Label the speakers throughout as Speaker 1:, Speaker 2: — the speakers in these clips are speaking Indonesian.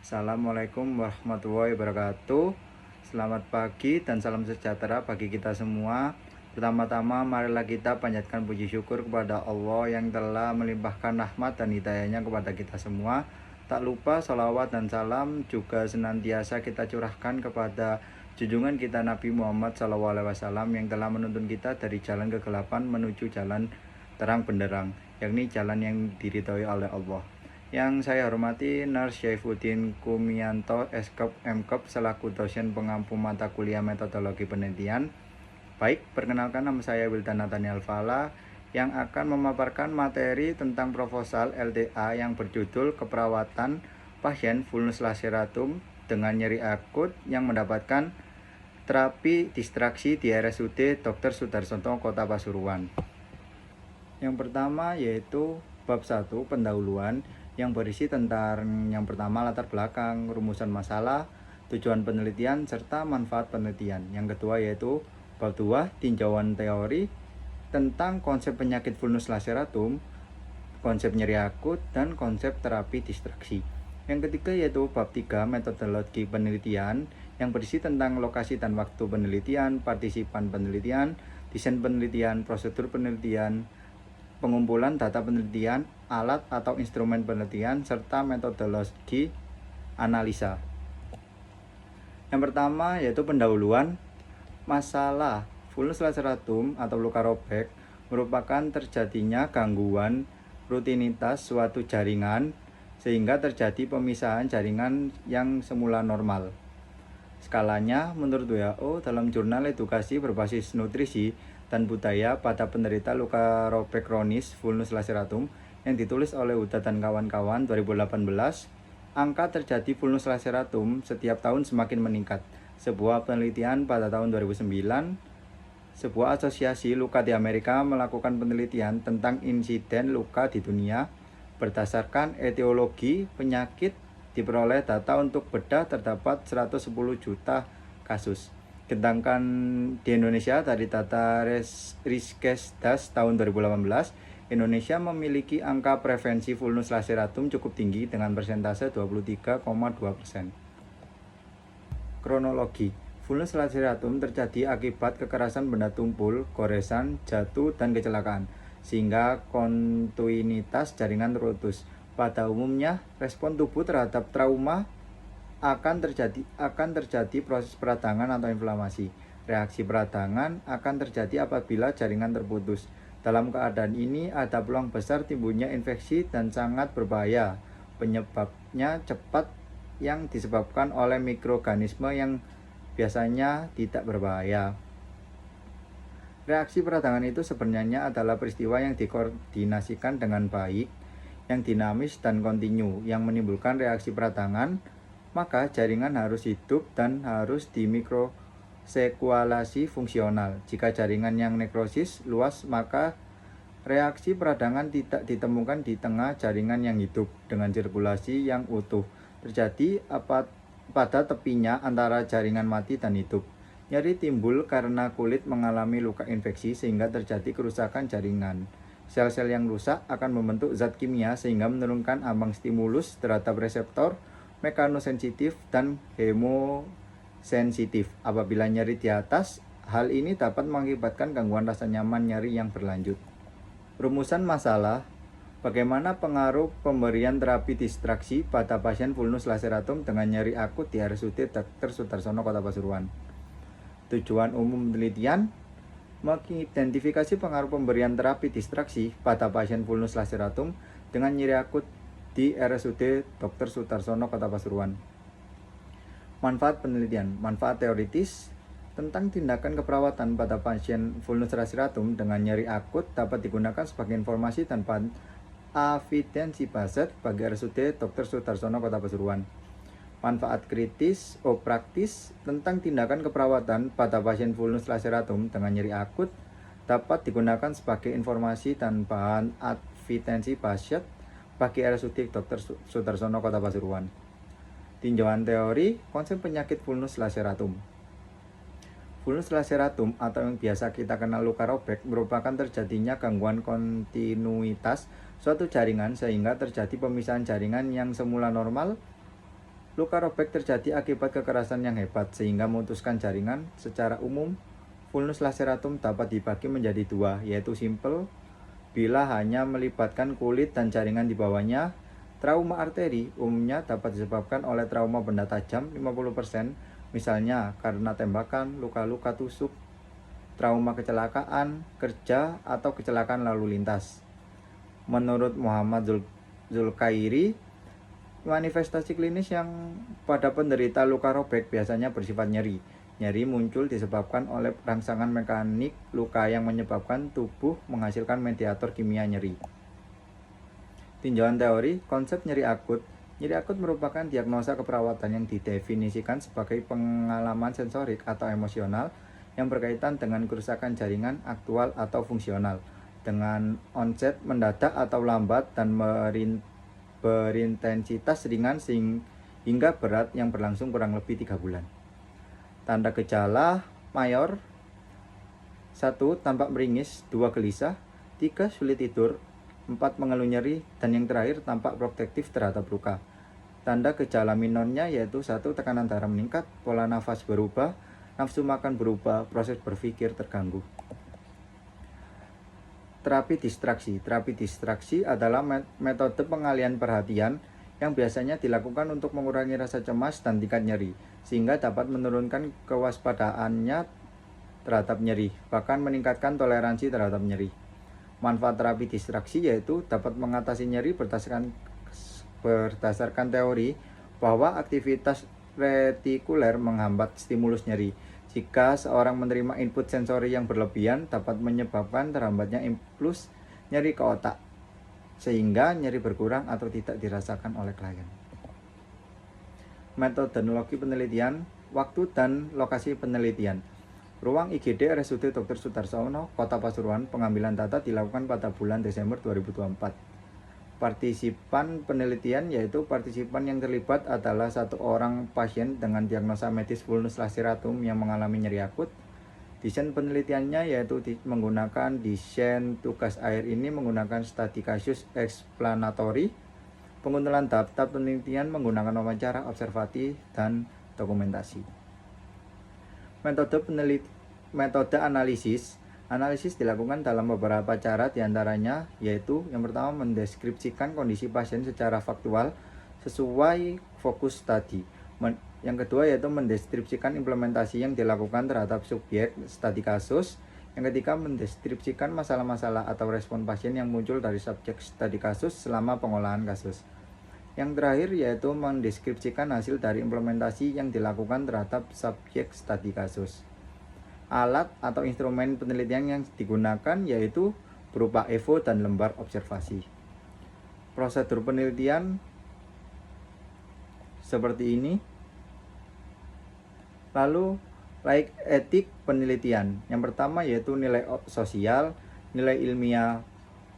Speaker 1: Assalamualaikum warahmatullahi wabarakatuh. Selamat pagi dan salam sejahtera bagi kita semua. Pertama-tama marilah kita panjatkan puji syukur kepada Allah yang telah melimpahkan rahmat dan hidayahnya kepada kita semua. Tak lupa salawat dan salam juga senantiasa kita curahkan kepada junjungan kita Nabi Muhammad SAW yang telah menuntun kita dari jalan kegelapan menuju jalan terang benderang, yakni jalan yang diridhoi oleh Allah. Yang saya hormati Nurse Syaifuddin Kumianto, Eskop Mkop, selaku dosen pengampu mata kuliah metodologi penelitian. Baik, perkenalkan nama saya Wildan Nathaniel Fala yang akan memaparkan materi tentang proposal LTA yang berjudul Keperawatan Pasien Vulnus Laceratum dengan nyeri akut yang mendapatkan terapi distraksi di RSUD Dr. Sudarsono, Kota Pasuruan. Yang pertama yaitu bab 1 pendahuluan yang berisi tentang yang pertama latar belakang, rumusan masalah, tujuan penelitian, serta manfaat penelitian. Yang kedua yaitu bab 2 tinjauan teori tentang konsep penyakit vulnus laceratum, konsep nyeri akut, dan konsep terapi distraksi. Yang ketiga yaitu bab 3 metodologi penelitian yang berisi tentang lokasi dan waktu penelitian, partisipan penelitian, desain penelitian, prosedur penelitian, pengumpulan data penelitian, alat atau instrumen penelitian, serta metodologi analisa. Yang pertama yaitu pendahuluan. Masalah vulnus laceratum atau luka robek merupakan terjadinya gangguan rutinitas suatu jaringan sehingga terjadi pemisahan jaringan yang semula normal. Skalanya menurut WHO dalam jurnal edukasi berbasis nutrisi dan budaya pada penderita luka robek kronis vulnus laceratum yang ditulis oleh Huda dan kawan-kawan 2018, angka terjadi vulnus laceratum setiap tahun semakin meningkat. Sebuah penelitian pada tahun 2009, sebuah asosiasi luka di Amerika melakukan penelitian tentang insiden luka di dunia berdasarkan etiologi penyakit. Diperoleh data untuk bedah terdapat 110 juta kasus. Sedangkan di Indonesia dari data Riskesdas tahun 2018, Indonesia memiliki angka prevensi vulnus laceratum cukup tinggi dengan persentase 23,2%. Kronologi vulnus laceratum terjadi akibat kekerasan benda tumpul, goresan, jatuh, dan kecelakaan, sehingga kontinuitas jaringan terputus. Pada umumnya, respon tubuh terhadap trauma akan terjadi proses peradangan atau inflamasi. Reaksi peradangan akan terjadi apabila jaringan terputus. Dalam keadaan ini ada peluang besar timbulnya infeksi dan sangat berbahaya. Penyebabnya cepat yang disebabkan oleh mikroorganisme yang biasanya tidak berbahaya. Reaksi peradangan itu sebenarnya adalah peristiwa yang dikoordinasikan dengan baik, yang dinamis dan kontinu, yang menimbulkan reaksi peradangan. Maka jaringan harus hidup dan harus dimikrosekulasi fungsional. Jika jaringan yang nekrosis luas, maka reaksi peradangan tidak ditemukan di tengah jaringan yang hidup dengan sirkulasi yang utuh. Terjadi pada tepinya antara jaringan mati dan hidup. Nyeri timbul karena kulit mengalami luka infeksi sehingga terjadi kerusakan jaringan. Sel-sel yang rusak akan membentuk zat kimia sehingga menurunkan ambang stimulus terhadap reseptor mekanosensitif dan hemosensitif. Apabila nyeri di atas, hal ini dapat mengakibatkan gangguan rasa nyaman nyeri yang berlanjut. Rumusan masalah: bagaimana pengaruh pemberian terapi distraksi pada pasien vulnus laceratum dengan nyeri akut di RSUD Dr. Sudarsono, Kota Pasuruan. Tujuan umum penelitian: mengidentifikasi pengaruh pemberian terapi distraksi pada pasien vulnus laceratum dengan nyeri akut di RSUD Dr. Sudarsono, Kota Pasuruan. Manfaat penelitian. Manfaat teoritis tentang tindakan keperawatan pada pasien vulnus laceratum dengan nyeri akut dapat digunakan sebagai informasi tanpa evidensi based bagi RSUD Dr. Sudarsono, Kota Pasuruan. Manfaat kritis praktis tentang tindakan keperawatan pada pasien vulnus laceratum dengan nyeri akut dapat digunakan sebagai informasi dan bahan evidensi based bagi RSUD Dr. Sudarsono, Kota Pasuruan. Tinjauan teori konsep penyakit vulnus laceratum. Vulnus laceratum atau yang biasa kita kenal luka robek merupakan terjadinya gangguan kontinuitas suatu jaringan sehingga terjadi pemisahan jaringan yang semula normal Luka robek terjadi akibat kekerasan yang hebat sehingga memutuskan jaringan. Secara umum, vulnus laceratum dapat dibagi menjadi dua, yaitu simple bila hanya melibatkan kulit dan jaringan di bawahnya. Trauma arteri umumnya dapat disebabkan oleh trauma benda tajam 50%, misalnya karena tembakan, luka-luka tusuk, trauma kecelakaan kerja, atau kecelakaan lalu lintas. Menurut Muhammad Zulkairi, manifestasi klinis yang pada penderita luka robek biasanya bersifat nyeri. Nyeri muncul disebabkan oleh rangsangan mekanik luka yang menyebabkan tubuh menghasilkan mediator kimia nyeri. Tinjauan teori, konsep nyeri akut. Nyeri akut merupakan diagnosa keperawatan yang didefinisikan sebagai pengalaman sensorik atau emosional yang berkaitan dengan kerusakan jaringan aktual atau fungsional, dengan onset mendadak atau lambat dan berintensitas ringan hingga berat yang berlangsung kurang lebih 3 bulan. Tanda gejala mayor: 1. Tampak meringis, 2. Gelisah, 3. Sulit tidur, 4. Mengeluh nyeri, dan yang terakhir tampak protektif terhadap luka. Tanda gejala minornya yaitu 1. Tekanan darah meningkat, pola nafas berubah, nafsu makan berubah, proses berpikir terganggu. Terapi distraksi. Terapi distraksi adalah metode pengalihan perhatian yang biasanya dilakukan untuk mengurangi rasa cemas dan tingkat nyeri, sehingga dapat menurunkan kewaspadaannya terhadap nyeri, bahkan meningkatkan toleransi terhadap nyeri. Manfaat terapi distraksi yaitu dapat mengatasi nyeri berdasarkan teori bahwa aktivitas retikuler menghambat stimulus nyeri. Jika seorang menerima input sensori yang berlebihan, dapat menyebabkan terhambatnya impuls nyeri ke otak, sehingga nyeri berkurang atau tidak dirasakan oleh klien. Metodologi penelitian, waktu dan lokasi penelitian. Ruang IGD RSUD Dr. Sudarsono, Kota Pasuruan. Pengambilan data dilakukan pada bulan Desember 2024. Partisipan penelitian yaitu partisipan yang terlibat adalah 1 orang pasien dengan diagnosa medis vulnus laceratum yang mengalami nyeri akut. Desain penelitiannya yaitu menggunakan desain tugas akhir ini menggunakan studi kasus explanatory. Pengumpulan data penelitian menggunakan wawancara, observasi, dan dokumentasi. Metode analisis. Analisis dilakukan dalam beberapa cara, diantaranya yaitu yang pertama mendeskripsikan kondisi pasien secara faktual sesuai fokus studi. Yang kedua yaitu mendeskripsikan implementasi yang dilakukan terhadap subjek studi kasus. Yang ketiga mendeskripsikan masalah-masalah atau respon pasien yang muncul dari subjek studi kasus selama pengolahan kasus. Yang terakhir yaitu mendeskripsikan hasil dari implementasi yang dilakukan terhadap subjek studi kasus. Alat atau instrumen penelitian yang digunakan yaitu berupa EVO dan lembar observasi. Prosedur penelitian seperti ini. Lalu etik penelitian. Yang pertama yaitu nilai sosial, nilai ilmiah,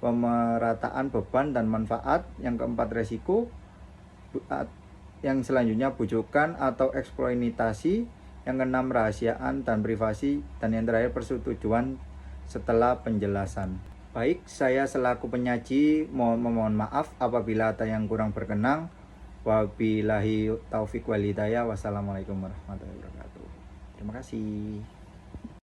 Speaker 1: pemerataan beban dan manfaat. Yang keempat resiko. Yang selanjutnya bujukan atau eksploitasi. Yang keenam rahasiaan dan privasi, dan yang terakhir persetujuan setelah penjelasan. Baik, saya selaku penyaji mohon maaf apabila ada yang kurang berkenan. Wabillahi taufiq wal hidayah. Wassalamualaikum warahmatullahi wabarakatuh. Terima kasih.